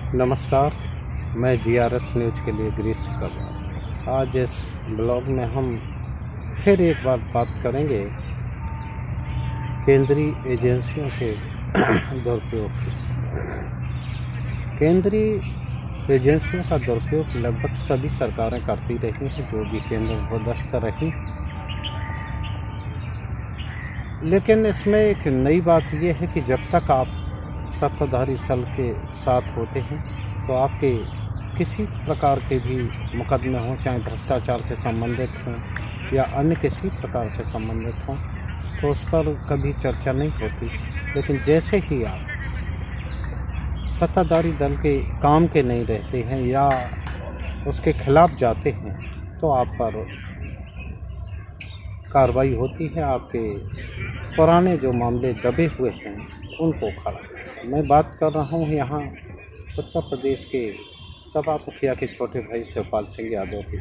नमस्कार, मैं GRS news के लिए गिरीश कर रहा हूँ। आज इस ब्लॉग में हम फिर एक बार बात करेंगे केंद्रीय एजेंसियों के दुरुपयोग की। केंद्रीय एजेंसियों का दुरुपयोग लगभग सभी सरकारें करती रही हैं, जो भी केंद्र में पदस्थ रही। लेकिन इसमें एक नई बात यह है कि जब तक आप सत्ताधारी दल के साथ होते हैं तो आपके किसी प्रकार के भी मुकदमे हों, चाहे भ्रष्टाचार से संबंधित हों या अन्य किसी प्रकार से संबंधित हों, तो उस पर कभी चर्चा नहीं होती। लेकिन जैसे ही आप सत्ताधारी दल के काम के नहीं रहते हैं या उसके खिलाफ जाते हैं तो आप पर कार्रवाई होती है। आपके पुराने जो मामले दबे हुए हैं उनको खड़ा। मैं बात कर रहा हूँ यहाँ उत्तर प्रदेश के सपा मुखिया के छोटे भाई शिवपाल सिंह यादव की।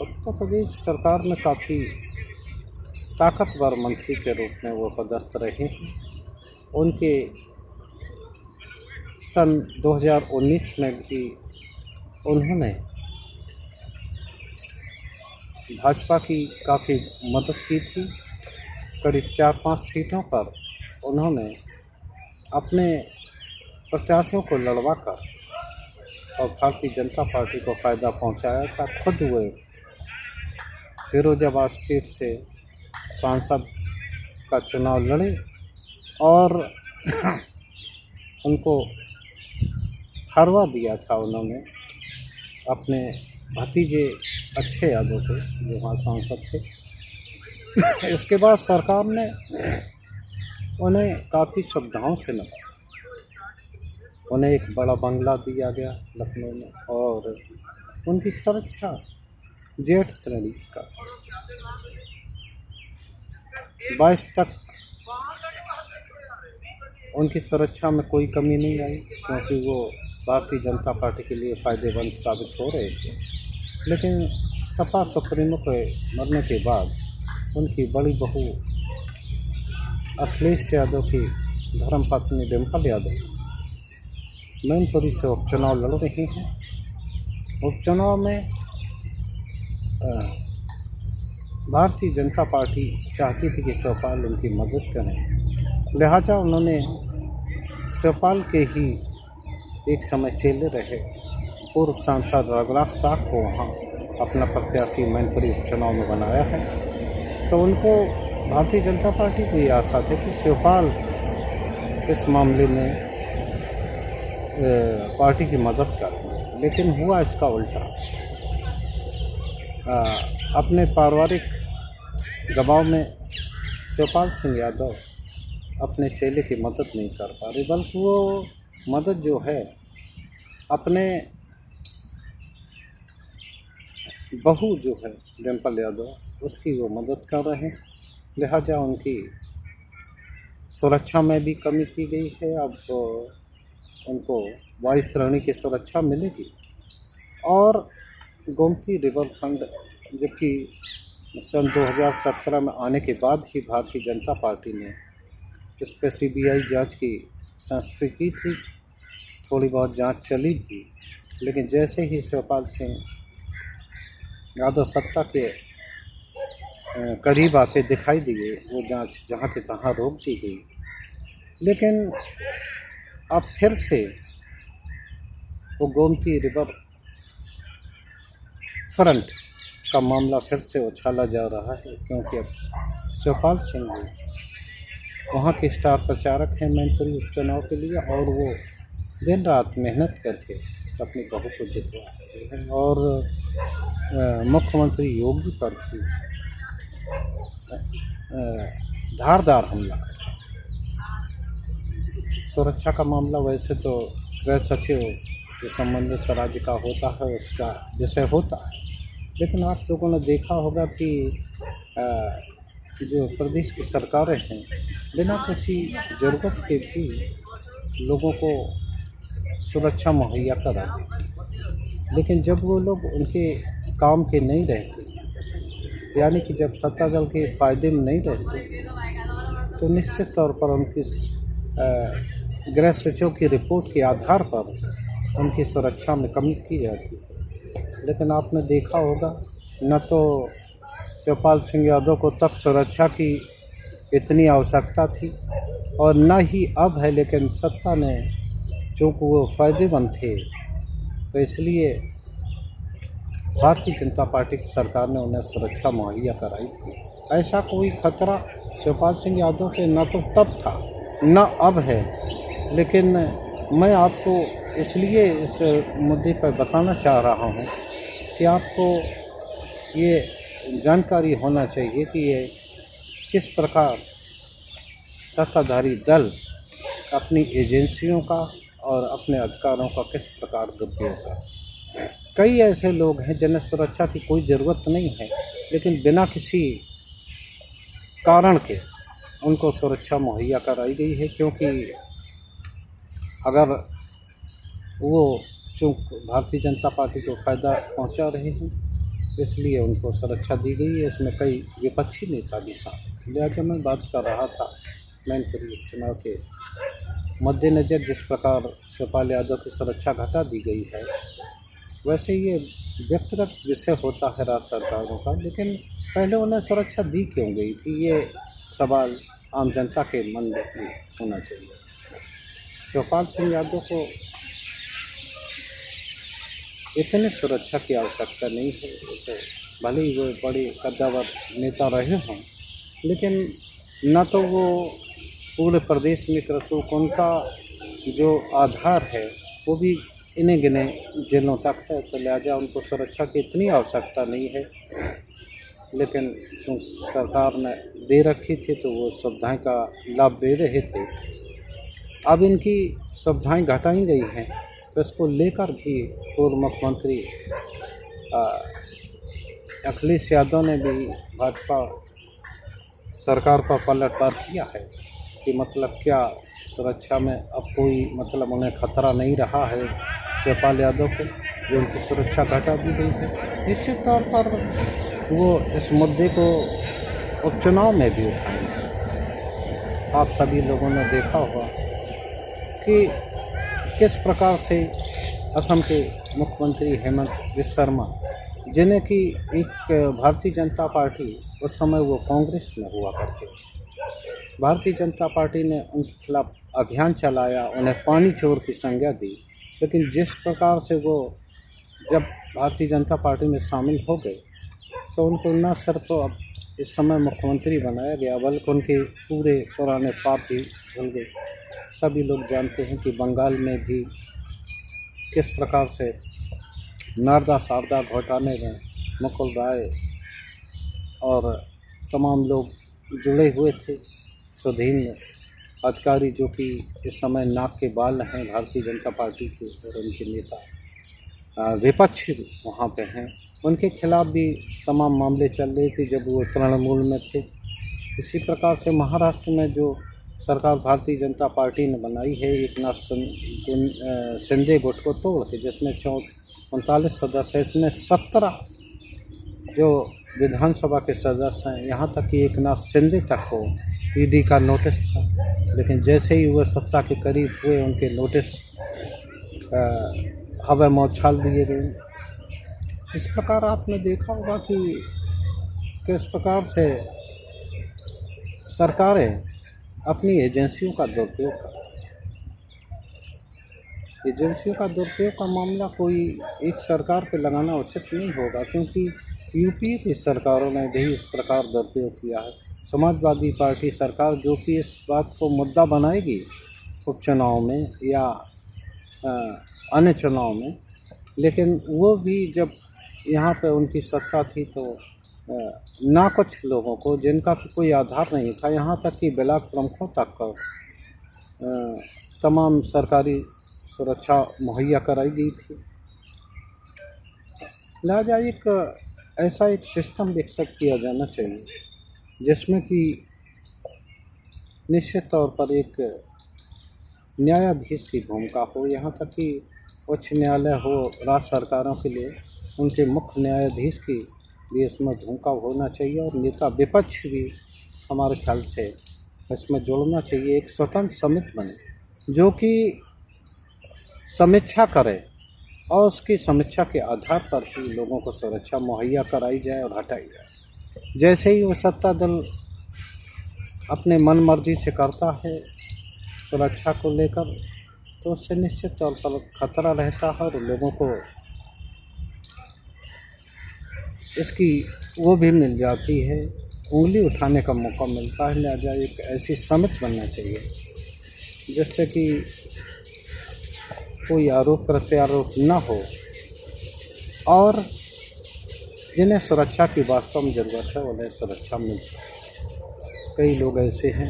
उत्तर प्रदेश सरकार में काफ़ी ताकतवर मंत्री के रूप में वो पदस्थ रहे हैं। उनके सन 2019 में भी उन्होंने भाजपा की काफ़ी मदद की थी। करीब 4-5 सीटों पर उन्होंने अपने प्रत्याशियों को लड़वाकर और भारतीय जनता पार्टी को फ़ायदा पहुंचाया था। खुद वे फिरोजाबाद सीट से सांसद का चुनाव लड़े और उनको हरवा दिया था उन्होंने अपने भतीजे अच्छे यादव को, जो वहाँ सांसद थे। इसके बाद सरकार ने उन्हें काफ़ी सुविधाओं से नवाजा। उन्हें एक बड़ा बंगला दिया गया लखनऊ में और उनकी सुरक्षा जेठ श्रेणी का 22 तक उनकी सुरक्षा में कोई कमी नहीं आई, क्योंकि वो भारतीय जनता पार्टी के लिए फ़ायदेमंद साबित हो रहे थे। लेकिन सपा सुप्रीमो के मरने के बाद उनकी बड़ी बहू अखिलेश यादव की धर्मपत्नी डिम्पल यादव मैनपुरी से उपचुनाव लड़ रही हैं। उपचुनाव में भारतीय जनता पार्टी चाहती थी कि शिवपाल उनकी मदद करें, लिहाजा उन्होंने शिवपाल के ही एक समय चेले रहे पूर्व सांसद रघुराज साह को वहाँ अपना प्रत्याशी मैनपुरी उपचुनाव में बनाया है। तो उनको भारतीय जनता पार्टी को ये आशा थी कि शिवपाल इस मामले में पार्टी की मदद करेंगे। लेकिन हुआ इसका उल्टा। अपने पारिवारिक दबाव में शिवपाल सिंह यादव अपने चेले की मदद नहीं कर पा रहे, बल्कि वो मदद जो है अपने बहू जो है डिम्पल यादव उसकी वो मदद कर रहे हैं। लिहाजा उनकी सुरक्षा में भी कमी की गई है। अब उनको 22 श्रेणी की सुरक्षा मिलेगी। और गोमती रिवर फ्रंट, जबकि सन 2017 में आने के बाद ही भारतीय जनता पार्टी ने इस पर सीबीआई जांच की संस्तुति की थी, थोड़ी बहुत जांच चली भी। लेकिन जैसे ही शिवपाल सिंह यादव सत्ता के करीब आते दिखाई दिए, वो जांच जहां के तहां रोक दी गई। लेकिन अब फिर से वो गोमती रिवर फ्रंट का मामला फिर से उछाला जा रहा है, क्योंकि अब शिवपाल सिंह वहाँ के स्टार प्रचारक हैं मैनपुरी उपचुनाव के लिए, और वो दिन रात मेहनत करके अपनी बहू को जितवा रहे हैं। और मुख्यमंत्री योगी पर भी धारदार हमला। सुरक्षा का मामला वैसे तो गृह सचिव जो संबंधित राज्य का होता है उसका विषय होता है, लेकिन आप लोगों ने देखा होगा कि जो प्रदेश की सरकारें हैं बिना किसी ज़रूरत के भी लोगों को सुरक्षा मुहैया कराती हैं। लेकिन जब वो लोग उनके काम के नहीं रहते, यानी कि जब सत्ता दल के फ़ायदे में नहीं रहते, तो निश्चित तौर पर उनकी गृह सचिव की रिपोर्ट के आधार पर उनकी सुरक्षा में कमी की जाती है। लेकिन आपने देखा होगा, न तो शिवपाल सिंह यादव को तब सुरक्षा की इतनी आवश्यकता थी और न ही अब है, लेकिन सत्ता ने चूँकि वो फ़ायदेमंद थे तो इसलिए भारतीय जनता पार्टी की सरकार ने उन्हें सुरक्षा मुहैया कराई थी। ऐसा कोई खतरा शिवपाल सिंह यादव के न तो तब था न अब है, लेकिन मैं आपको इसलिए इस मुद्दे पर बताना चाह रहा हूँ कि आपको ये जानकारी होना चाहिए कि ये किस प्रकार सत्ताधारी दल अपनी एजेंसियों का और अपने अधिकारों का किस प्रकार दुरुपयोग करते हैं। कई ऐसे लोग हैं जिन्हें सुरक्षा की कोई ज़रूरत नहीं है, लेकिन बिना किसी कारण के उनको सुरक्षा मुहैया कराई गई है, क्योंकि अगर वो चूँकि भारतीय जनता पार्टी को फ़ायदा पहुंचा रहे हैं इसलिए उनको सुरक्षा दी गई है। इसमें कई विपक्षी नेता भी शामिल। लिहाजा मैं बात कर रहा था मैनपुरी उपचुनाव के मद्देनज़र जिस प्रकार शिवपाल यादव की सुरक्षा घटा दी गई है, वैसे ये व्यक्तिगत विषय होता है राज्य सरकारों का, लेकिन पहले उन्हें सुरक्षा दी क्यों गई थी, ये सवाल आम जनता के मन में भी होना चाहिए। शिवपाल सिंह यादव को इतनी सुरक्षा की आवश्यकता नहीं है, तो भले ही वो बड़े कद्दावर नेता रहे हों, लेकिन न तो वो पूरे प्रदेश में कृषक, उनका जो आधार है वो भी इन्हें गिने जिलों तक है, तो लिहाजा उनको सुरक्षा की इतनी आवश्यकता नहीं है। लेकिन चूँकि सरकार ने दे रखी थी तो वो सुविधाएं का लाभ ले रहे थे। अब इनकी सुविधाएं घटाई गई हैं, तो इसको लेकर भी पूर्व मुख्यमंत्री अखिलेश यादव ने भी भाजपा सरकार पर पलटवार किया है कि मतलब क्या सुरक्षा में अब कोई मतलब उन्हें खतरा नहीं रहा है शिवपाल यादव को, जो उनकी सुरक्षा घटा दी गई है। निश्चित तौर पर वो इस मुद्दे को उपचुनाव में भी उठाएंगे। आप सभी लोगों ने देखा होगा कि किस प्रकार से असम के मुख्यमंत्री हेमंत बिस्वा शर्मा, जिन्हें कि एक भारतीय जनता पार्टी उस समय वो कांग्रेस में हुआ करते, भारतीय जनता पार्टी ने उनके खिलाफ अभियान चलाया, उन्हें पानी चोर की संज्ञा दी, लेकिन जिस प्रकार से वो जब भारतीय जनता पार्टी में शामिल हो गए तो उनको न सिर्फ अब इस समय मुख्यमंत्री बनाया गया बल्कि उनके पूरे पुराने पाप भी धुल गए। सभी लोग जानते हैं कि बंगाल में भी किस प्रकार से नारदा शारदा घोटाले में मुकुल राय और तमाम लोग जुड़े हुए थे। सुधीन अधिकारी जो कि इस समय नाक के बाल हैं भारतीय जनता पार्टी के, और उनके नेता विपक्ष वहाँ पे हैं, उनके खिलाफ भी तमाम मामले चल रहे थे जब वो तृणमूल में थे। इसी प्रकार से महाराष्ट्र में जो सरकार भारतीय जनता पार्टी ने बनाई है एकनाथ शिंदे गुट को तोड़ के, जिसमें 39 सदस्य, इसमें 17 जो विधानसभा के सदस्य हैं, यहाँ तक कि एकनाथ शिंदे तक को ईडी का नोटिस था, लेकिन जैसे ही वह सत्ता के करीब हुए उनके नोटिस हवा में उछाल दिए गए। इस प्रकार आपने देखा होगा कि किस प्रकार से सरकारें अपनी एजेंसियों का दुरुपयोग करती हैं। एजेंसियों का दुरुपयोग का मामला कोई एक सरकार पे लगाना उचित नहीं होगा, क्योंकि यूपी की सरकारों ने भी इस प्रकार दुरुपयोग किया है। समाजवादी पार्टी सरकार जो कि इस बात को मुद्दा बनाएगी उपचुनाव में या अन्य चुनाव में, लेकिन वो भी जब यहाँ पे उनकी सत्ता थी तो ना कुछ लोगों को जिनका कोई आधार नहीं था, यहाँ तक कि ब्लॉक प्रमुखों तक तमाम सरकारी सुरक्षा मुहैया कराई गई थी। लिहाजा ऐसा एक सिस्टम विकसित किया जाना चाहिए जिसमें कि निश्चित तौर पर एक न्यायाधीश की भूमिका हो, यहाँ तक कि उच्च न्यायालय हो राज्य सरकारों के लिए, उनके मुख्य न्यायाधीश की भी इसमें भूमिका होना चाहिए, और नेता विपक्ष भी हमारे ख्याल से इसमें जुड़ना चाहिए। एक स्वतंत्र समिति बने जो कि समीक्षा करे और उसकी समीक्षा के आधार पर ही लोगों को सुरक्षा मुहैया कराई जाए और हटाई जाए। जैसे ही वो सत्ता दल अपने मन मर्जी से करता है सुरक्षा को लेकर, तो उससे निश्चित तौर पर खतरा रहता है और लोगों को इसकी वो भी मिल जाती है, उंगली उठाने का मौका मिलता है। लिहाजा एक ऐसी समिति बनना चाहिए जिससे कि कोई आरोप प्रत्यारोप न हो और जिन्हें सुरक्षा की वास्तव में ज़रूरत है उन्हें सुरक्षा मिल सके। कई लोग ऐसे हैं,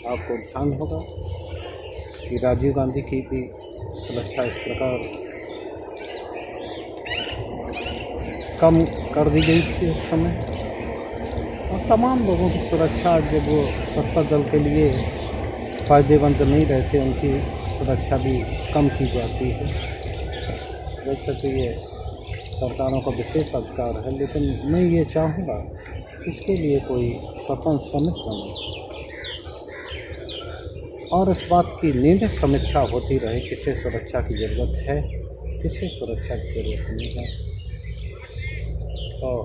आपको ध्यान होगा कि राजीव गांधी की भी सुरक्षा इस प्रकार कम कर दी गई थी उस समय, और तमाम लोगों की सुरक्षा जब वो सत्ता दल के लिए फ़ायदेमंद नहीं रहते उनकी सुरक्षा भी कम की जाती है। वैसे तो ये सरकारों का विशेष अधिकार है, लेकिन मैं ये चाहूँगा इसके लिए कोई स्वतंत्र समिति बने और इस बात की नियमित समीक्षा होती रहे किसे सुरक्षा की ज़रूरत है, किसे सुरक्षा की ज़रूरत नहीं है, और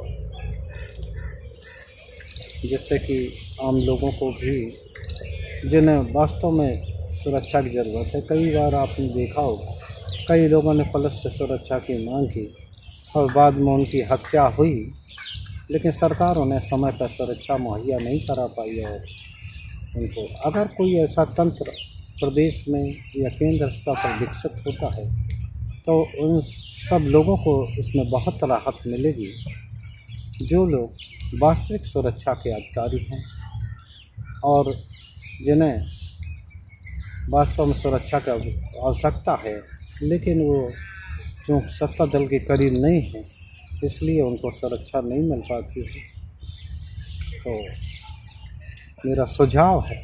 जिससे कि आम लोगों को भी जिन्हें वास्तव में सुरक्षा की ज़रूरत है। कई बार आपने देखा होगा कई लोगों ने पुलिस से सुरक्षा की मांग की और बाद में उनकी हत्या हुई, लेकिन सरकार उन्हें समय पर सुरक्षा मुहैया नहीं करा पाई। और उनको अगर कोई ऐसा तंत्र प्रदेश में या केंद्र स्तर पर विकसित होता है तो उन सब लोगों को इसमें बहुत राहत मिलेगी जो लोग वास्तविक सुरक्षा के अधिकारी हैं और जिन्हें वास्तव में सुरक्षा की आवश्यकता है, लेकिन वो जो सत्ता दल के करीब नहीं है इसलिए उनको सुरक्षा नहीं मिल पाती है। तो मेरा सुझाव है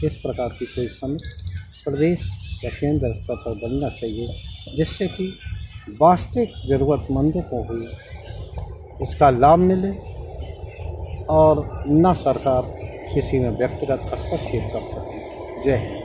इस प्रकार की कोई समिति प्रदेश या केंद्र स्तर पर बनना चाहिए जिससे कि वास्तविक ज़रूरतमंदों को भी इसका लाभ मिले और न सरकार किसी में व्यक्तिगत हस्तक्षेप कर सके। जय हिंद।